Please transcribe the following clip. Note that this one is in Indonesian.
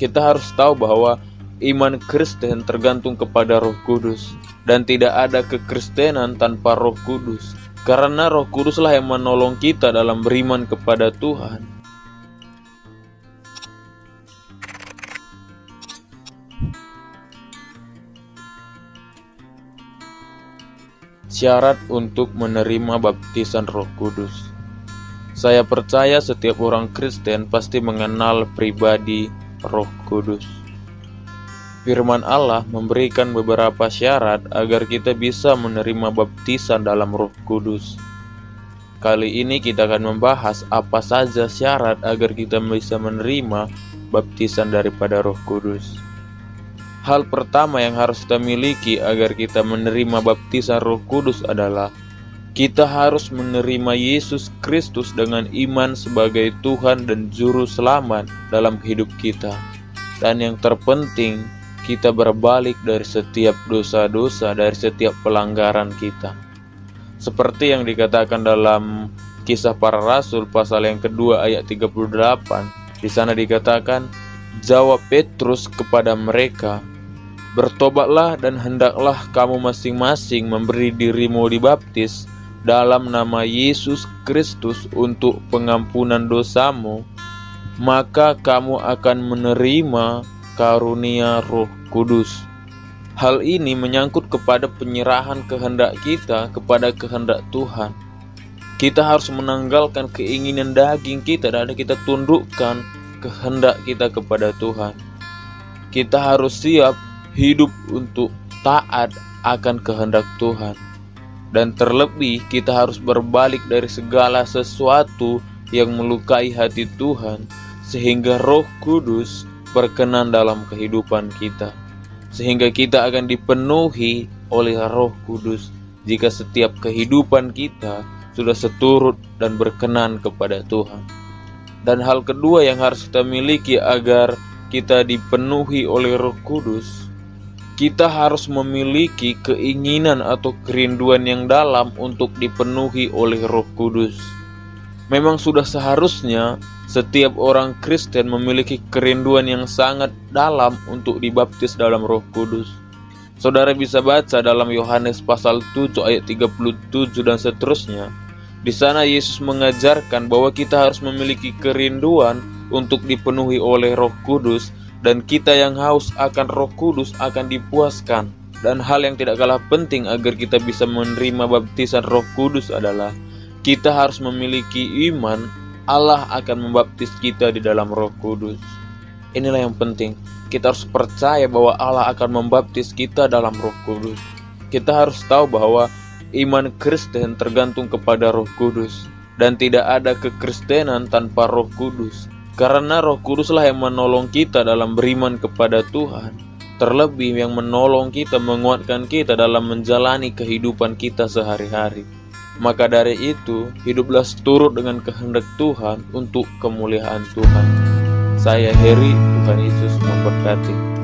Kita harus tahu bahwa iman Kristen tergantung kepada Roh Kudus, dan tidak ada kekristenan tanpa Roh Kudus, karena Roh Kuduslah yang menolong kita dalam beriman kepada Tuhan. Syarat untuk menerima baptisan Roh Kudus. Saya percaya setiap orang Kristen pasti mengenal pribadi Roh Kudus. Firman Allah memberikan beberapa syarat agar kita bisa menerima baptisan dalam Roh Kudus. Kali ini kita akan membahas apa saja syarat agar kita bisa menerima baptisan daripada Roh Kudus. Hal pertama yang harus kita miliki agar kita menerima baptisan Roh Kudus adalah kita harus menerima Yesus Kristus dengan iman sebagai Tuhan dan Juru Selamat dalam hidup kita. Dan yang terpenting, kita berbalik dari setiap dosa-dosa, dari setiap pelanggaran kita. Seperti yang dikatakan dalam Kisah Para Rasul pasal yang kedua ayat 38. Di sana dikatakan, jawab Petrus kepada mereka, bertobatlah dan hendaklah kamu masing-masing memberi dirimu dibaptis dalam nama Yesus Kristus untuk pengampunan dosamu, maka kamu akan menerima karunia Roh Kudus. Hal ini menyangkut kepada penyerahan kehendak kita kepada kehendak Tuhan. Kita harus menanggalkan keinginan daging kita dan kita tundukkan kehendak kita kepada Tuhan. Kita harus siap hidup untuk taat akan kehendak Tuhan. Dan terlebih kita harus berbalik dari segala sesuatu yang melukai hati Tuhan, sehingga Roh Kudus berkenan dalam kehidupan kita, sehingga kita akan dipenuhi oleh Roh Kudus jika setiap kehidupan kita sudah seturut dan berkenan kepada Tuhan. Dan hal kedua yang harus kita miliki agar kita dipenuhi oleh Roh Kudus, kita harus memiliki keinginan atau kerinduan yang dalam untuk dipenuhi oleh Roh Kudus. Memang sudah seharusnya setiap orang Kristen memiliki kerinduan yang sangat dalam untuk dibaptis dalam Roh Kudus. Saudara bisa baca dalam Yohanes pasal 7 ayat 37 dan seterusnya. Di sana Yesus mengajarkan bahwa kita harus memiliki kerinduan untuk dipenuhi oleh Roh Kudus, dan kita yang haus akan Roh Kudus akan dipuaskan. Dan hal yang tidak kalah penting agar kita bisa menerima baptisan Roh Kudus adalah kita harus memiliki iman Allah akan membaptis kita di dalam Roh Kudus. Inilah yang penting. Kita harus percaya bahwa Allah akan membaptis kita dalam Roh Kudus. Kita harus tahu bahwa iman Kristen tergantung kepada Roh Kudus, dan tidak ada kekristenan tanpa Roh Kudus, karena Roh Kuduslah yang menolong kita dalam beriman kepada Tuhan, terlebih yang menolong kita, menguatkan kita dalam menjalani kehidupan kita sehari-hari. Maka dari itu, hiduplah seturut dengan kehendak Tuhan untuk kemuliaan Tuhan. Saya Heri, Tuhan Yesus memberkati.